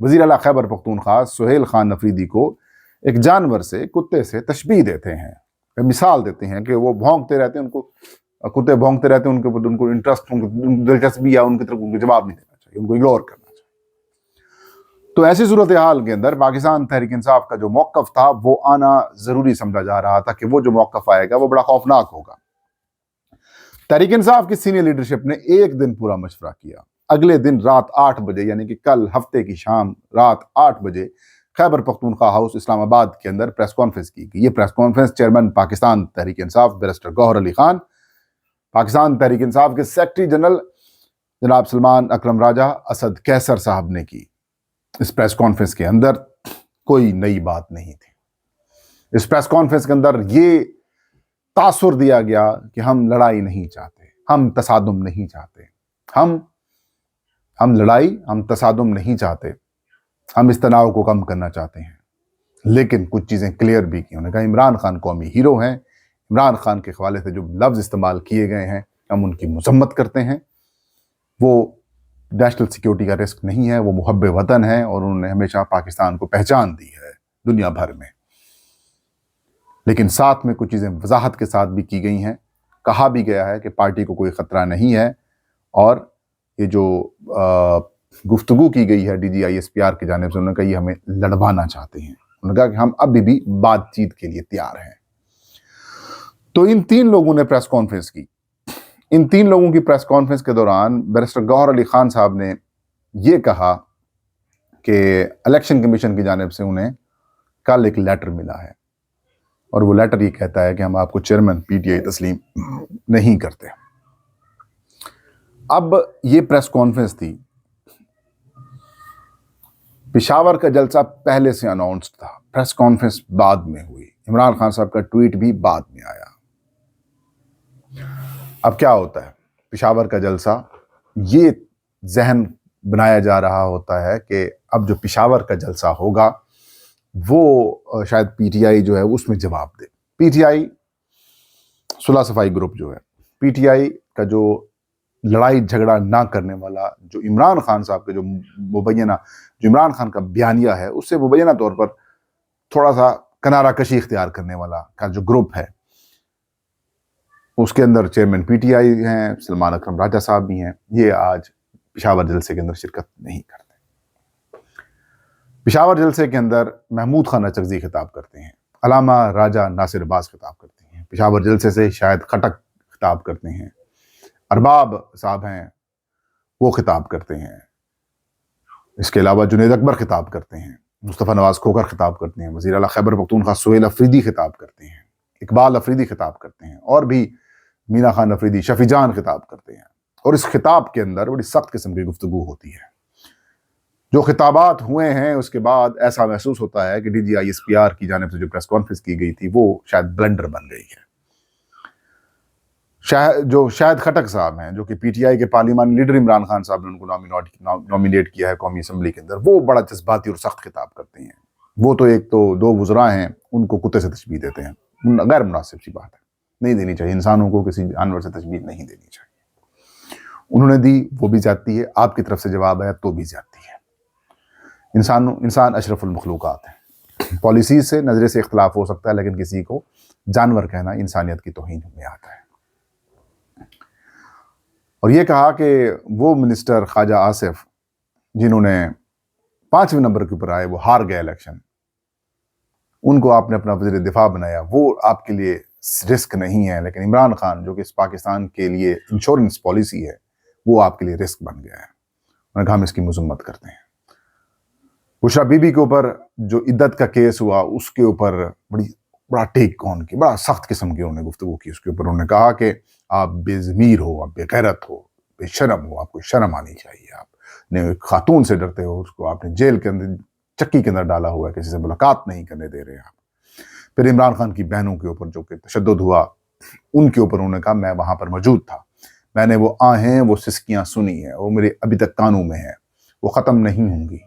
وزیر اعلیٰ خیبر پختونخوا سہیل خان افریدی کو ایک جانور سے، کتے سے تشبیہ دیتے ہیں، مثال دیتے ہیں کہ وہ بھونکتے رہتے ہیں، ان کو کتے بھونکتے رہتے ہیں، ان کے اوپر ان کو انٹرسٹ، ان کو دلچسپی یا ان کی طرف ان کو جواب نہیں دینا چاہیے، ان کو اگنور کرنا چاہیے۔ تو ایسی صورتحال کے اندر پاکستان تحریک انصاف کا جو موقف تھا وہ آنا ضروری سمجھا جا رہا تھا کہ وہ جو موقف آئے گا وہ بڑا خوفناک ہوگا۔ تحریک انصاف کی سینئر لیڈرشپ نے ایک دن پورا مشورہ کیا۔ اگلے دن رات 8 بجے، یعنی کہ کل ہفتے کی شام رات 8 بجے خیبر پختونخوا ہاؤس اسلام آباد کے اندر پریس کانفرنس کی گئی۔ یہ press conference chairman Pakistan Tehreek Insaf barrister گوہر علی خان، پاکستان تحریک انصاف کے سیکرٹری جنرل جناب سلمان اکرم راجہ اسد کیسر صاحب نے کی۔ اس پریس کانفرنس کے اندر کوئی نئی بات نہیں تھی۔ اس پریس کانفرنس کے اندر یہ تاثر دیا گیا کہ ہم لڑائی نہیں چاہتے، ہم تصادم نہیں چاہتے، ہم لڑائی، ہم تصادم نہیں چاہتے، ہم اس تناؤ کو کم کرنا چاہتے ہیں۔ لیکن کچھ چیزیں کلیئر بھی کی۔ انہوں نے کہا عمران خان قومی ہیرو ہیں، عمران خان کے حوالے سے جو لفظ استعمال کیے گئے ہیں ہم ان کی مذمت کرتے ہیں۔ وہ نیشنل سیکیورٹی کا رسک نہیں ہے، وہ محب وطن ہے، اور انہوں نے ہمیشہ پاکستان کو پہچان دی ہے دنیا بھر میں۔ لیکن ساتھ میں کچھ چیزیں وضاحت کے ساتھ بھی کی گئی ہیں۔ کہا بھی گیا ہے کہ پارٹی کو کوئی خطرہ نہیں ہے، اور یہ جو گفتگو کی گئی ہے DGISPR کی جانب سے، انہوں نے کہا یہ ہمیں لڑوانا چاہتے ہیں۔ انہوں نے کہا کہ ہم ابھی بھی بات چیت کے لیے تیار ہیں۔ تو ان 3 لوگوں نے پریس کانفرنس کی۔ ان 3 لوگوں کی پریس کانفرنس کے دوران بیرسٹر گوہر علی خان صاحب نے یہ کہا کہ الیکشن کمیشن کی جانب سے انہیں کل ایک لیٹر ملا ہے، اور وہ لیٹر یہ کہتا ہے کہ ہم آپ کو چیئرمین PTI تسلیم نہیں کرتے۔ اب یہ پریس کانفرنس تھی، پشاور کا جلسہ پہلے سے اناؤنسڈ تھا، پریس کانفرنس بعد میں ہوئی، عمران خان صاحب کا ٹویٹ بھی بعد میں آیا۔ اب کیا ہوتا ہے، پشاور کا جلسہ، یہ ذہن بنایا جا رہا ہوتا ہے کہ اب جو پشاور کا جلسہ ہوگا وہ شاید PTI جو ہے اس میں جواب دے۔ PTI صلح صفائی گروپ جو ہے، PTI کا جو لڑائی جھگڑا نہ کرنے والا، جو عمران خان صاحب کے جو عمران خان کا بیانیہ ہے اس سے مبینہ طور پر تھوڑا سا کنارہ کشی اختیار کرنے والا کا جو گروپ ہے، اس کے اندر چیئرمین PTI ہیں، سلمان اکرم راجہ صاحب بھی ہیں، یہ آج پشاور جلسے کے اندر شرکت نہیں کرتے۔ پشاور جلسے کے اندر محمود خان اچکزئی خطاب کرتے ہیں، علامہ راجہ ناصر عباس خطاب کرتے ہیں، پشاور جلسے سے شاہد خٹک خطاب کرتے ہیں، ارباب صاحب ہیں وہ خطاب کرتے ہیں، اس کے علاوہ جنید اکبر خطاب کرتے ہیں، مصطفیٰ نواز کھوکھر خطاب کرتے ہیں، وزیر اعلیٰ خیبر پختونخوا سہیل افریدی خطاب کرتے ہیں، اقبال افریدی خطاب کرتے ہیں، اور بھی مینا خان افریدی، شفیع جان خطاب کرتے ہیں۔ اور اس خطاب کے اندر بڑی سخت قسم کی گفتگو ہوتی ہے۔ جو خطابات ہوئے ہیں اس کے بعد ایسا محسوس ہوتا ہے کہ DGISPR کی جانب سے جو پریس کانفرنس کی گئی تھی وہ شاید بلنڈر بن گئی ہے۔ جو شاہد خٹک صاحب ہیں، جو کہ PTI کے پارلیمانی لیڈر عمران خان صاحب نے ان کو نامینیٹ کیا ہے قومی اسمبلی کے اندر، وہ بڑا جذباتی اور سخت خطاب کرتے ہیں۔ وہ تو ایک تو 2 وزراء ہیں، ان کو کتے سے تشبیہ دیتے ہیں، غیر مناسب سی بات ہے، نہیں دینی چاہیے، انسانوں کو کسی جانور سے تشبیہ نہیں دینی چاہیے۔ انہوں نے دی، وہ بھی زیادتی ہے، آپ کی طرف سے جواب آیا تو بھی زیادتی ہے۔ انسان اشرف المخلوقات ہے، پالیسیز سے نظریے سے اختلاف ہو سکتا ہے، لیکن کسی کو جانور کہنا انسانیت کی توہین میں آتا ہے۔ اور یہ کہا کہ وہ منسٹر خواجہ آصف جنہوں نے 5ویں نمبر کے اوپر آئے، وہ ہار گئے الیکشن، ان کو آپ نے اپنا وزیر دفاع بنایا، وہ آپ کے لیے رسک نہیں ہے، لیکن عمران خان جو کہ اس پاکستان کے لیے انشورنس پالیسی ہے وہ آپ کے لیے رسک بن گیا ہے۔ انہوں نے کہا ہم اس کی مذمت کرتے ہیں۔ بشرا بی بی کے اوپر جو عدت کا کیس ہوا اس کے اوپر بڑا ٹیک کون کی، بڑا سخت قسم کی انہوں نے گفتگو کی اس کے اوپر۔ انہوں نے کہا کہ آپ بے ضمیر ہو، آپ بے غیرت ہو، بے شرم ہو، آپ کو شرم آنی چاہیے، آپ نے خاتون سے ڈرتے ہو، اس کو آپ نے جیل کے اندر چکی کے اندر ڈالا ہوا ہے، کسی سے ملاقات نہیں کرنے دے رہے آپ۔ پھر عمران خان کی بہنوں کے اوپر جو کہ تشدد ہوا ان کے اوپر انہوں نے کہا میں وہاں پر موجود تھا، میں نے وہ آہیں، وہ سسکیاں سنی ہیں، وہ میرے ابھی تک کانوں میں ہیں، وہ ختم نہیں ہوں گی،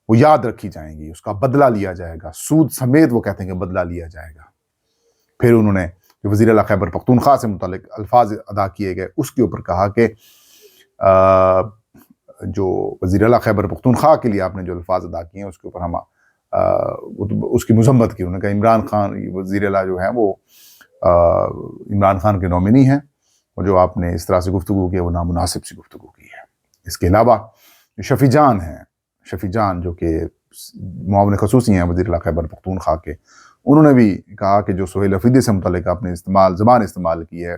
وہ یاد رکھی جائیں گی، اس کا بدلہ لیا جائے گا، سود سمیت وہ کہتے ہیں کہ بدلہ لیا جائے گا۔ پھر انہوں نے جو وزیر اعلیٰ خیبر پختونخوا سے متعلق الفاظ ادا کیے گئے اس کے اوپر کہا کہ جو وزیر اعلیٰ خیبر پختونخوا کے لیے آپ نے جو الفاظ ادا کیے ہیں اس کے اوپر ہم اس کی مذمت کی. انہوں نے کہا عمران خان وزیر اعلیٰ جو ہیں وہ عمران خان کے نومنی ہیں، اور جو آپ نے اس طرح سے گفتگو کی ہے وہ نامناسب سی گفتگو کی ہے. اس کے علاوہ شفیع جان ہیں، شفیع جان جو کہ معاون خصوصی ہیں وزیر اعلیٰ خیبر پختونخوا کے، انہوں نے بھی کہا کہ جو سہیل افریدی سے متعلق آپ نے زبان استعمال کی ہے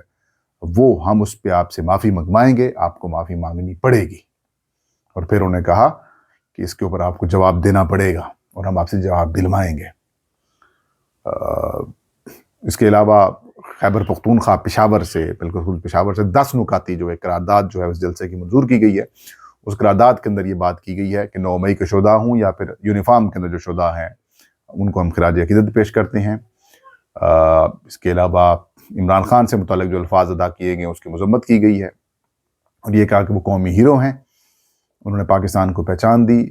وہ ہم اس پہ آپ سے معافی منگوائیں گے، آپ کو معافی مانگنی پڑے گی. اور پھر انہوں نے کہا کہ اس کے اوپر آپ کو جواب دینا پڑے گا اور ہم آپ سے جواب دلوائیں گے. اس کے علاوہ خیبر پختونخوا پشاور سے، بالکل پشاور سے 10 نکاتی جو ایک قرارداد جو ہے اس جلسے کی منظور کی گئی ہے. اس قرارداد کے اندر یہ بات کی گئی ہے کہ 9 مئی کے شہداء ہوں یا پھر یونیفارم کے اندر جو شہداء ہیں ان کو ہم خراج عقیدت پیش کرتے ہیں. اس کے علاوہ عمران خان سے متعلق جو الفاظ ادا کیے گئے اس کی مذمت کی گئی ہے، اور یہ کہا کہ وہ قومی ہیرو ہیں، انہوں نے پاکستان کو پہچان دی.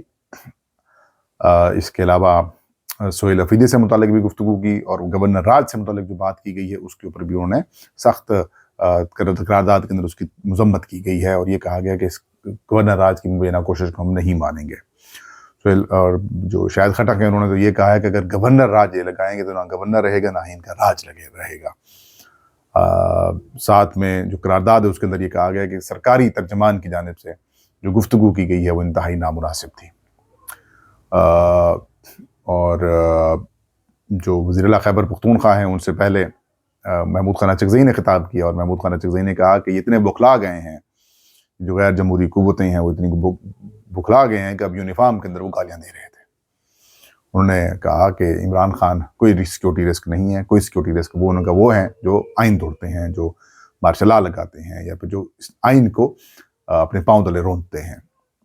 اس کے علاوہ سہیل افریدی سے متعلق بھی گفتگو کی، اور گورنر راج سے متعلق جو بات کی گئی ہے اس کے اوپر بھی انہوں نے سخت قرارداد کے اندر اس کی مذمت کی گئی ہے، اور یہ کہا گیا کہ اس گورنر راج کی مبینہ کوشش کو ہم نہیں مانیں گے. اور جو شاہد خٹک ہیں انہوں نے تو یہ کہا ہے کہ اگر گورنر راج یہ لگائیں گے تو نہ گورنر رہے گا نہ ہی ان کا راج رہے گا. ساتھ میں جو قرارداد ہے اس کے اندر یہ کہا گیا کہ سرکاری ترجمان کی جانب سے جو گفتگو کی گئی ہے وہ انتہائی نامناسب تھی. اور جو وزیر اعلیٰ خیبر پختونخوا ہیں ان سے پہلے محمود خانہ چکزئی نے خطاب کیا، اور محمود خانہ چکزئی نے کہا کہ یہ اتنے بخلا گئے ہیں، جو غیر جمہوری قوتیں ہیں وہ اتنی بخلا گئے ہیں کہ اب یونیفارم کے اندر وہ گالیاں دے رہے تھے. انہوں نے کہا کہ عمران خان کوئی سیکیورٹی رسک نہیں ہے، کوئی سیکیورٹی رسک وہ ان کا وہ ہیں جو آئین توڑتے ہیں، جو مارشل لا لگاتے ہیں، یا پھر جو اس آئین کو اپنے پاؤں تلے روندتے ہیں.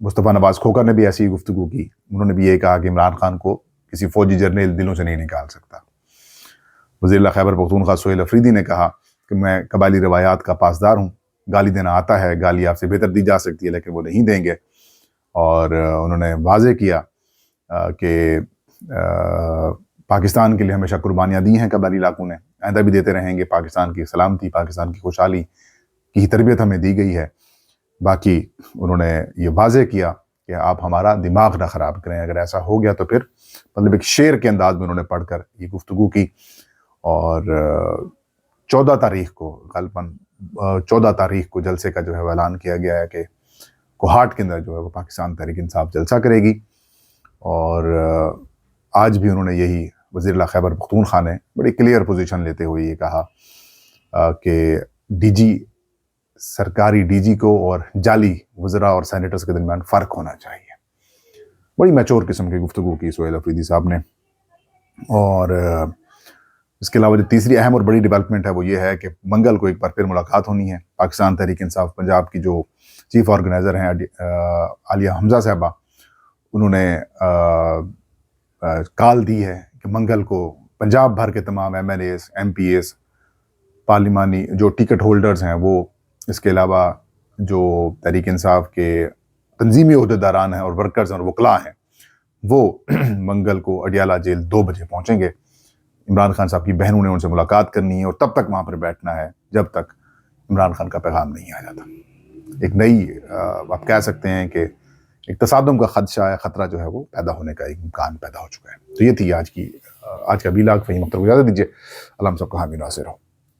مصطفیٰ نواز کھوکھر نے بھی ایسی گفتگو کی، انہوں نے بھی یہ کہا کہ عمران خان کو کسی فوجی جرنیل دلوں سے نہیں نکال سکتا. وزیر اعلیٰ خیبر پختونخوا سہیل افریدی نے کہا کہ میں قبائلی روایات کا پاسدار ہوں، گالی دینا آتا ہے، گالی آپ سے بہتر دی جا سکتی ہے لیکن وہ نہیں دیں گے. اور انہوں نے واضح کیا کہ پاکستان کے لیے ہمیشہ قربانیاں دی ہیں قبائلی علاقوں نے، آئندہ بھی دیتے رہیں گے. پاکستان کی سلامتی، پاکستان کی خوشحالی کی تربیت ہمیں دی گئی ہے. باقی انہوں نے یہ واضح کیا کہ آپ ہمارا دماغ نہ خراب کریں، اگر ایسا ہو گیا تو پھر مطلب ایک شعر کے انداز میں انہوں نے پڑھ کر یہ گفتگو کی. اور 14 تاریخ کو غالباً 14 تاریخ کو جلسے کا جو ہے اعلان کیا گیا ہے کہ کوہاٹ کے اندر جو ہے وہ پاکستان تحریک انصاف جلسہ کرے گی. اور آج بھی انہوں نے یہی وزیر اعلیٰ خیبر پختونخوا نے بڑی کلیئر پوزیشن لیتے ہوئے یہ کہا کہ ڈی جی، سرکاری ڈی جی کو اور جعلی وزراء اور سینیٹرز کے درمیان فرق ہونا چاہیے. بڑی میچور قسم کی گفتگو کی سہیل افریدی صاحب نے. اور اس کے علاوہ جو تیسری اہم اور بڑی ڈیولپمنٹ ہے وہ یہ ہے کہ منگل کو ایک بار پھر ملاقات ہونی ہے. پاکستان تحریک انصاف پنجاب کی جو چیف آرگنائزر ہیں عالیہ حمزہ صاحبہ، انہوں نے کال دی ہے کہ منگل کو پنجاب بھر کے تمام M L As, M P As, پارلیمانی جو ٹکٹ ہولڈرز ہیں وہ، اس کے علاوہ جو تحریک انصاف کے تنظیمی عہدیداران ہیں اور ورکرز اور وکلاء ہیں، وہ منگل کو اڈیالہ جیل 2 بجے پہنچیں گے. عمران خان صاحب کی بہنوں نے ان سے ملاقات کرنی ہے اور تب تک وہاں پر بیٹھنا ہے جب تک عمران خان کا پیغام نہیں آ جاتا. ایک نئی آپ کہہ سکتے ہیں کہ ایک تصادم کا خطرہ جو ہے وہ پیدا ہونے کا ایک امکان پیدا ہو چکا ہے. تو یہ تھی آج کا ویلاگ. فہیم اختر کو اجازت دیجیے. اللہ ہم سب کا حامی ناصر ہو.